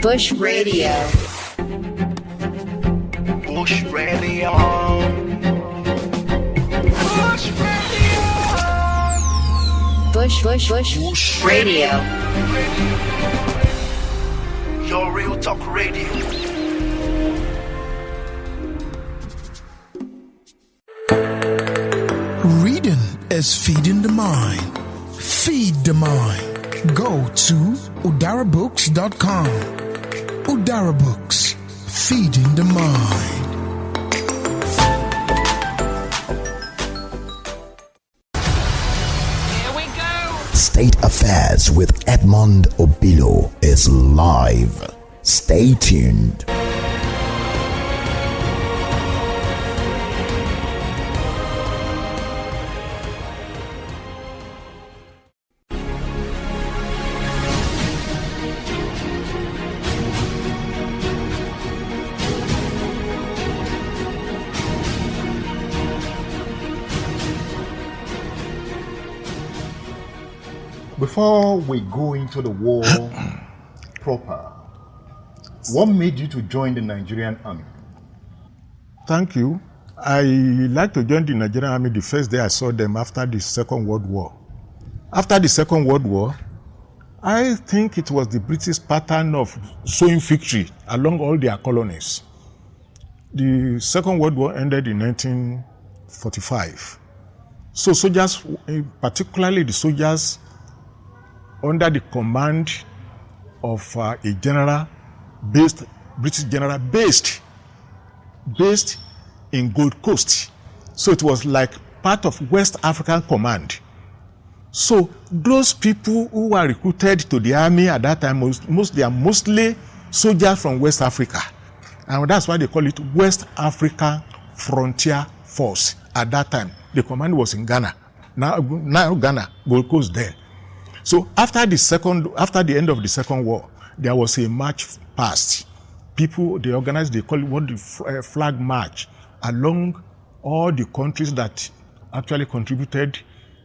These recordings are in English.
Bush Radio. Bush Radio. Bush Radio. Bush Radio. Your real talk radio. Reading is feeding the mind. Feed the mind. Go to udarabooks.com. Udara Books. Feeding the mind. Here we go. State Affairs with Edmund Obilo is live. Stay tuned. Before we go into the war proper, what made you to join the Nigerian Army? Thank you. I like to join the Nigerian Army the first day I saw them after the Second World War. After the Second World War, I think it was the British pattern of showing victory along all their colonies. The Second World War ended in 1945. So soldiers, particularly the soldiers under the command of a British general based in Gold Coast. So it was like part of West African Command. So those people who were recruited to the army at that time, they are mostly soldiers from West Africa. And that's why they call it West African Frontier Force at that time. The command was in Ghana. Now Ghana, Gold Coast there. So after the end of the Second War, there was a march past. People, they organized, they call it what the flag march along all the countries that actually contributed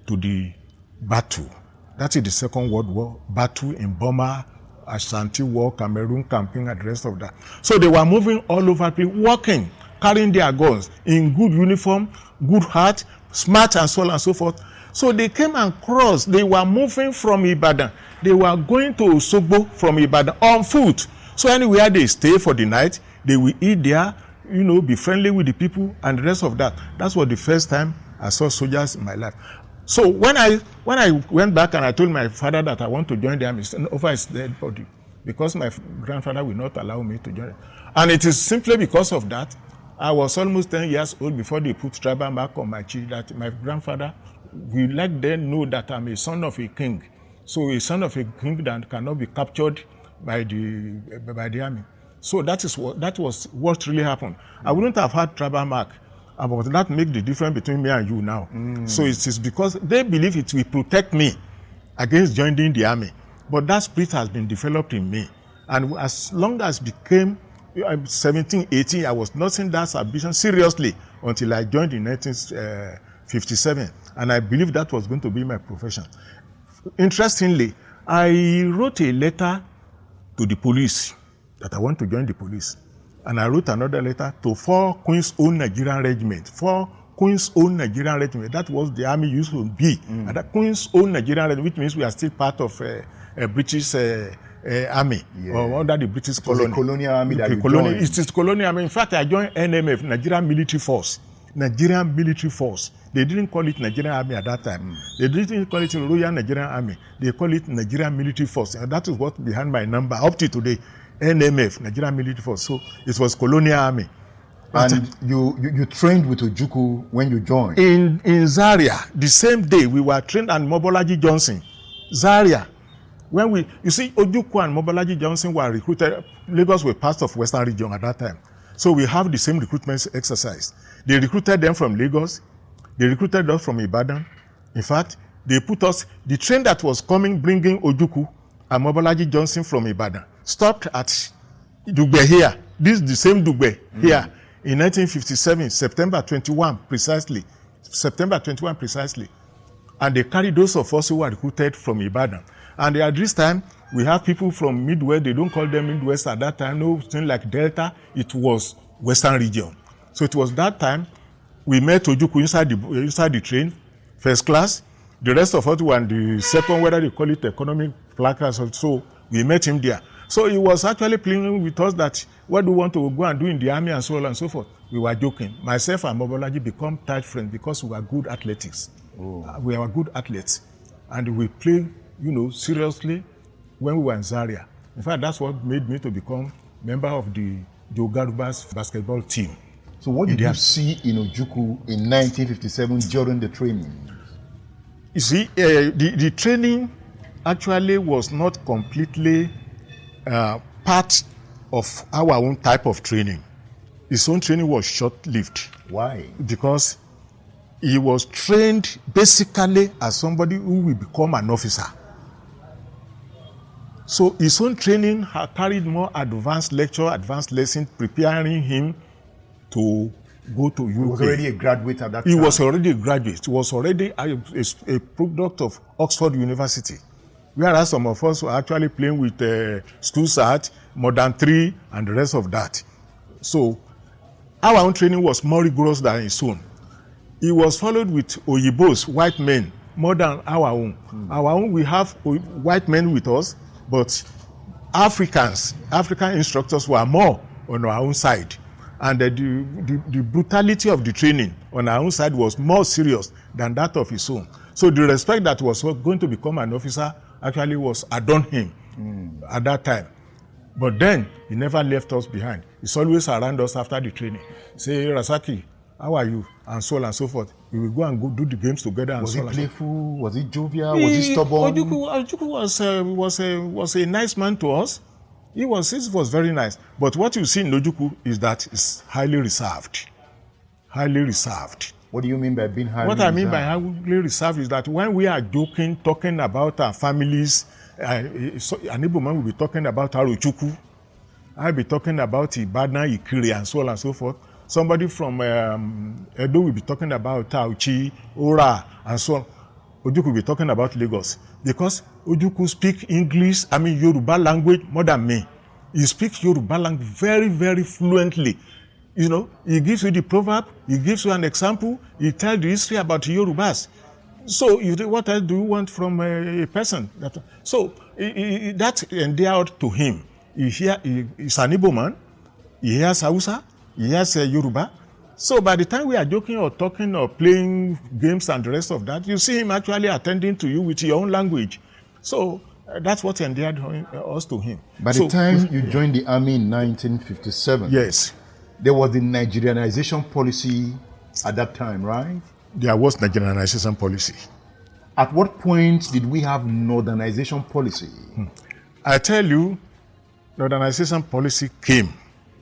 to the battle. That is the Second World War, battle in Burma, Ashanti War, Cameroon campaign, and the rest of that. So they were moving all over, walking, carrying their guns in good uniform, good heart, smart and so on and so forth. So they came and crossed. They were moving from Ibadan. They were going to Osogbo from Ibadan on foot. So anywhere they stay for the night, they will eat there, be friendly with the people and the rest of that. That's what the first time I saw soldiers in my life. So when I went back and I told my father that I want to join the army, over his dead body, because my grandfather will not allow me to join. And it is simply because of that. I was almost 10 years old before they put tribal mark on my cheek that my grandfather will let them know that I'm a son of a king. So a son of a king that cannot be captured by the army. So that was what really happened. I wouldn't have had tribal mark, but that make the difference between me and you now. So it is because they believe it will protect me against joining the army. But that spirit has been developed in me. And as long as became 17, 18, I was not in that ambition seriously until I joined in 1957. And I believe that was going to be my profession. Interestingly, I wrote a letter to the police that I want to join the police. And I wrote another letter to 4 Queen's Own Nigerian Regiment. 4 Queen's Own Nigerian Regiment. That was the army used to be. And that Queen's Own Nigerian Regiment, which means we are still part of a British army, or under the British colony. The colonial army that you joined. It is colonial army. In fact, I joined NMF, Nigerian Military Force. Nigerian Military Force. They didn't call it Nigerian Army at that time. They didn't call it Royal Nigerian Army. They call it Nigerian Military Force. And that is what behind my number up to today. NMF, Nigerian Military Force. So it was colonial army. And you trained with Ojukwu when you joined? In Zaria, the same day we were trained at Mobolaji Johnson. Zaria. You see, Ojukwu and Mobolaji Johnson were recruited. Lagos were part of Western region at that time. So we have the same recruitment exercise. They recruited them from Lagos. They recruited us from Ibadan. In fact, they put us, the train that was coming, bringing Ojukwu and Mobolaji Johnson from Ibadan, stopped at Dugbe here. This is the same Dugbe here in 1957, September 21 precisely. September 21 precisely. And they carried those of us who were recruited from Ibadan. And at this time, We have people from Midwest. They don't call them Midwest at that time. No thing like Delta. It was Western region. So it was that time we met Ojukwu inside the train, first class. The rest of us were in the second, whether they call it economic class. So we met him there. So he was actually playing with us that what do you want to go and do in the army and so on and so forth. We were joking. Myself and Mobolaji become tight friends because we were good athletics. We were good athletes. And we played, seriously when we were in Zaria. In fact, that's what made me to become member of the Ogaruba's basketball team. So what did you see in Ojukwu in 1957 during the training? You see, the training actually was not completely part of our own type of training. His own training was short-lived. Why? Because he was trained basically as somebody who will become an officer. So his own training had carried more advanced lesson, preparing him to go to UK. He was already a graduate at that time. He was already a graduate. He was already a product of Oxford University. Whereas some of us were actually playing with school art, modern 3, and the rest of that. So our own training was more rigorous than his own. He was followed with Oyibos, white men, more than our own. Our own, we have white men with us, but African instructors were more on our own side. And the brutality of the training on our own side was more serious than that of his own. So the respect that was going to become an officer actually was adorned him at that time. But then, he never left us behind. He's always around us after the training. Say, Rasaki, how are you? And so on and so forth. We will go and go do the games together. And was so he playful? Was he jovial? Was he stubborn? Ojukwu was a nice man to us. He was very nice. But what you see in Ojukwu is that it's highly reserved. Highly reserved. What do you mean by being highly reserved? What I mean by highly reserved is that when we are joking, talking about our families, an Igbo man will be talking about Ojukwu. I'll be talking about Ibadan, Ikiri, and so on and so forth. Somebody from Edo will be talking about Tauchi, Ora, and so on. Ojukwu will be talking about Lagos. Because Ojukwu speak English, Yoruba language more than me. He speaks Yoruba language very, very fluently. He gives you the proverb, he gives you an example, he tells the history about Yorubas. So what else do you want from a person? That endeared to him. He's an Igbo man, he hears Hausa, he hears Yoruba. So by the time we are joking or talking or playing games and the rest of that, you see him actually attending to you with your own language. So that's what endeared us to him. By the time you joined the army in 1957, yes, there was the Nigerianization policy at that time, right? There was Nigerianization policy. At what point did we have Northernization policy? I tell you, Northernization policy came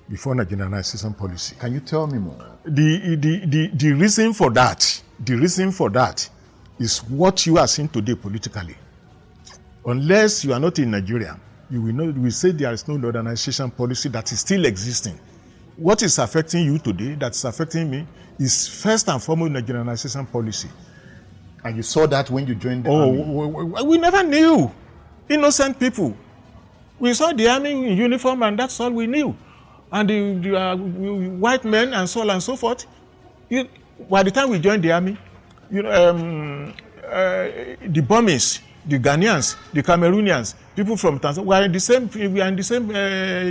before Nigerianization policy. Can you tell me more? The reason for that is what you are seeing today politically. Unless you are not in Nigeria, you will say there is no Northernization policy that is still existing. What is affecting you today, that's affecting me, is first and foremost Nigerianization policy. And you saw that when you joined the army? We never knew. Innocent people. We saw the army in uniform and that's all we knew. And the white men and so on and so forth. By the time we joined the army, the Burmese, the Ghanaians, the Cameroonians, people from Tanzania, we are in the same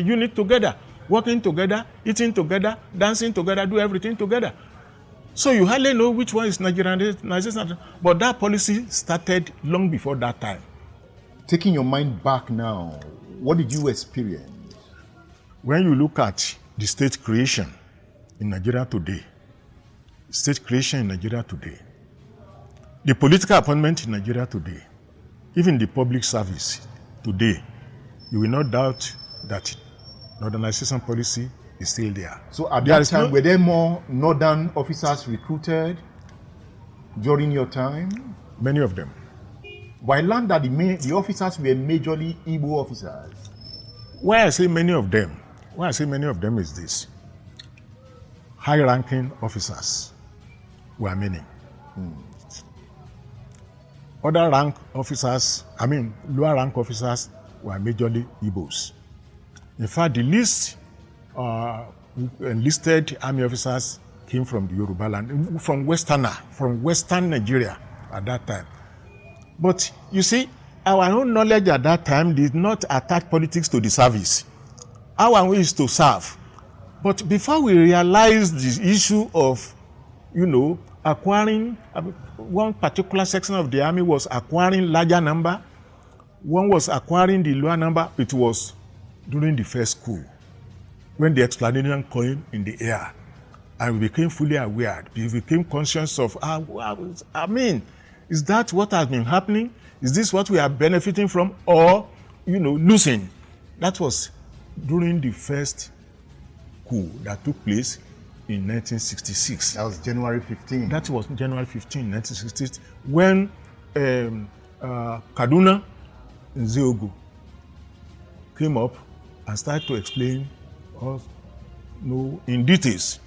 unit together, working together, eating together, dancing together, do everything together. So you hardly know which one is Nigerianization. But that policy started long before that time. Taking your mind back now, what did you experience? When you look at the state creation in Nigeria today, the political appointment in Nigeria today, even the public service today, you will not doubt that Northernization policy is still there. So at that time, were there more northern officers recruited during your time? Many of them. But I learned that the officers were majorly Igbo officers. Why I say many of them is this. High-ranking officers were many. Other rank officers, lower rank officers were majorly Igbos. In fact, the least enlisted army officers came from the Yoruba land, from Western Nigeria at that time. But you see, our own knowledge at that time did not attach politics to the service. Our way is to serve. But before we realized the issue of, acquiring, one particular section of the army was acquiring larger number, one was acquiring the lower number. It was during the first coup, when the explanation came in the air, and we became fully aware, we became conscious of, is that what has been happening? Is this what we are benefiting from, or, losing? That was during the first coup that took place in 1966. That was January 15. That was January 15, 1966, when Kaduna Nzeogu came up and started to explain in details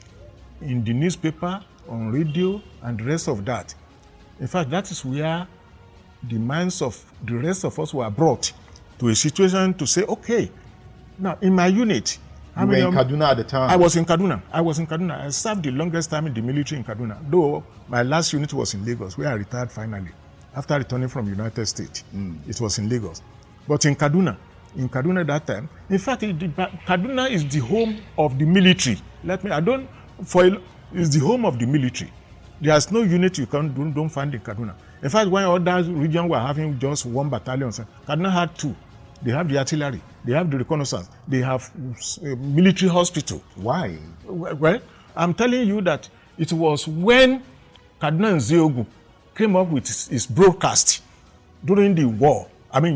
in the newspaper, on radio, and the rest of that. In fact, that is where the minds of the rest of us were brought to a situation to say, okay, now in my unit, you were in Kaduna at the time? I was in Kaduna. I served the longest time in the military in Kaduna, though my last unit was in Lagos, where I retired finally. After returning from United States, it was in Lagos. But in Kaduna that time, in fact, Kaduna is the home of the military. It's the home of the military. There's no unit you don't find in Kaduna. In fact, when other regions were having just one battalion, Kaduna had two. They have the artillery, they have the reconnaissance, they have a military hospital. Why? Well, I'm telling you that it was when Kaduna Nzeogu came up with his broadcast during the war.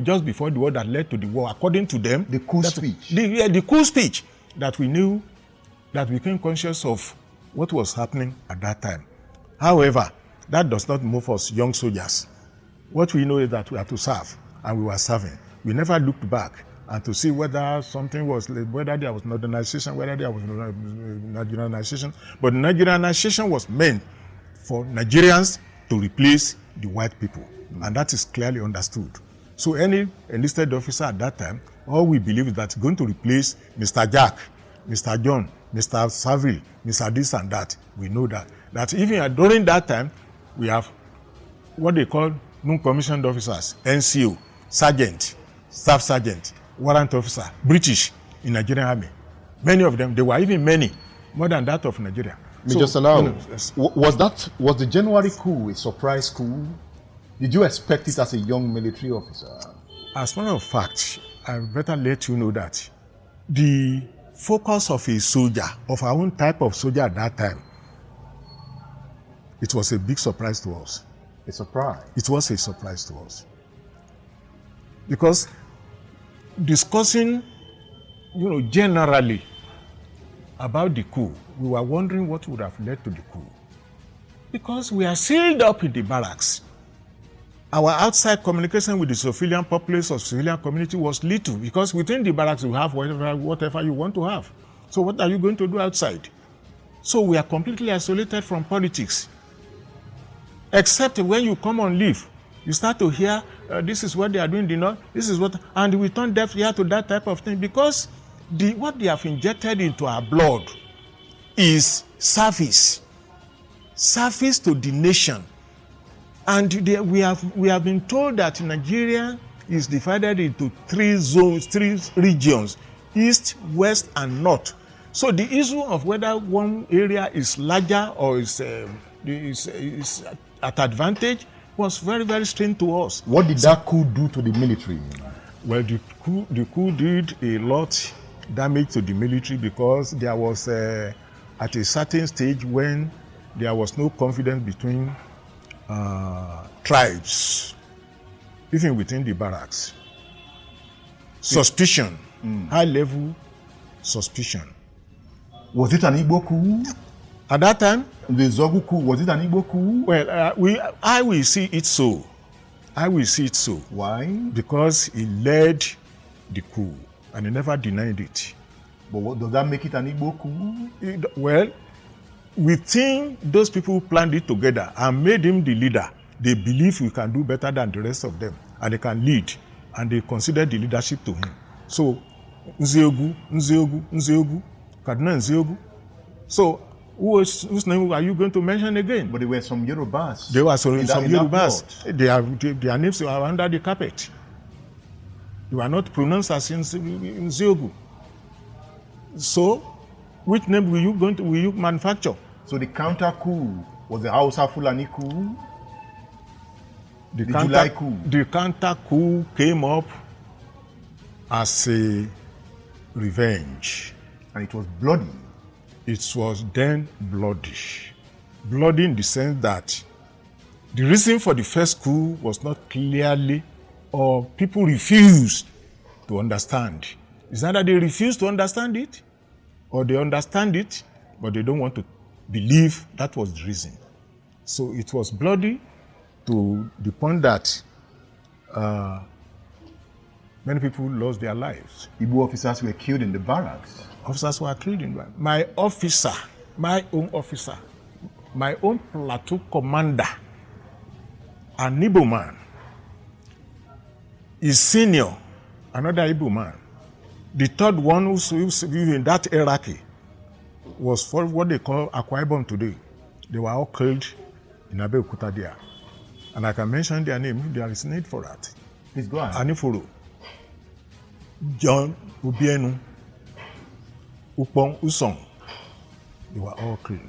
Just before the war that led to the war, according to them. The coup speech. The coup speech that we knew, that we became conscious of what was happening at that time. However, that does not move us young soldiers. What we know is that we have to serve, and we were serving. We never looked back and to see whether whether there was modernization, whether there was Nigerianization. But Nigerianization was meant for Nigerians to replace the white people, and that is clearly understood. So any enlisted officer at that time, all we believe is that going to replace Mr. Jack, Mr. John, Mr. Saville, Mr. this and that. We know that even during that time, we have what they call non-commissioned officers, NCO, sergeant, staff sergeant, warrant officer, British in Nigerian army. Many of them, there were even many, more than that of Nigeria. Major Salawu, was the January coup a surprise coup? Did you expect it as a young military officer? As a matter of fact, I better let you know that the focus of a soldier, of our own type of soldier at that time, it was a big surprise to us. A surprise? It was a surprise to us. Because discussing, generally about the coup, we were wondering what would have led to the coup. Because we are sealed up in the barracks. Our outside communication with the civilian populace or civilian community was little, because within the barracks you have whatever you want to have. So what are you going to do outside? So we are completely isolated from politics. Except when you come on leave, you start to hear, this is what they are doing in the north, this is what, and we turn deaf ear to that type of thing, because what they have injected into our blood is service to the nation. And we have been told that Nigeria is divided into 3 zones, 3 regions, east, west, and north. So the issue of whether one area is larger or is at advantage was very, very strange to us. What did that coup do to the military? Well, the coup did a lot damage to the military, because there was at a certain stage when there was no confidence between tribes, even within the barracks. Suspicion, high level suspicion. Was it an Igbo coup? At that time? The Zogu coup, was it an Igbo coup? Well, I will see it so. Why? Because he led the coup and he never denied it. But does that make it an Igbo coup? Well, we think those people who planned it together and made him the leader. They believe we can do better than the rest of them, and they can lead and they considered the leadership to him. So, Nzeogu, Kaduna Nzeogu. So, whose name are you going to mention again? But there were some Yorubas. There were some Yorubas. plot. Their names were under the carpet. They were not pronounced as Nzeogu. So, which name will you manufacture? So the counter-coup was the Hausa Fulani coup? The July coup? The counter-coup came up as a revenge. And it was bloody. It was then bloody. Bloody in the sense that the reason for the first coup was not clearly, or people refused to understand. It's either they refused to understand it, or they understand it, but they don't want to believe that was the reason. So it was bloody to the point that many people lost their lives. Igbo officers were killed in the barracks. Officers were killed in barracks. My own officer, my own platoon commander, an Igbo man, is senior, another Igbo man. The third one who's in that hierarchy was for what they call Akwa Ibom today. They were all killed in Abeokuta there. And I can mention their name if there is need for that. Please go on. Anifuru, John Ubienu, Upong Usong. They were all killed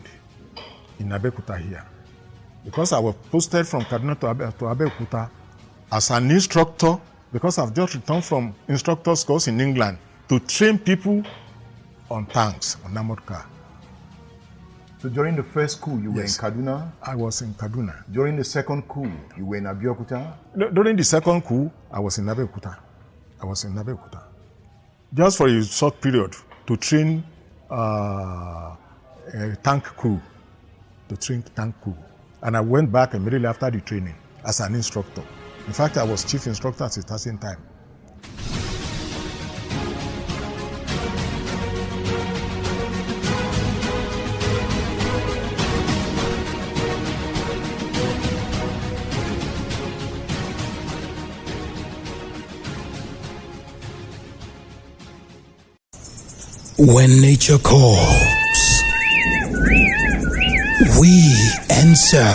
in Abeokuta here. Because I was posted from Kaduna to Abeokuta as an instructor, because I've just returned from instructor's course in England to train people on tanks, on armored car. So during the first coup, you were in Kaduna? I was in Kaduna. During the second coup, you were in Abeokuta? During the second coup, I was in Abeokuta. Just for a short period to train a tank crew. And I went back immediately after the training as an instructor. In fact, I was chief instructor at the same time. When nature calls, we answer.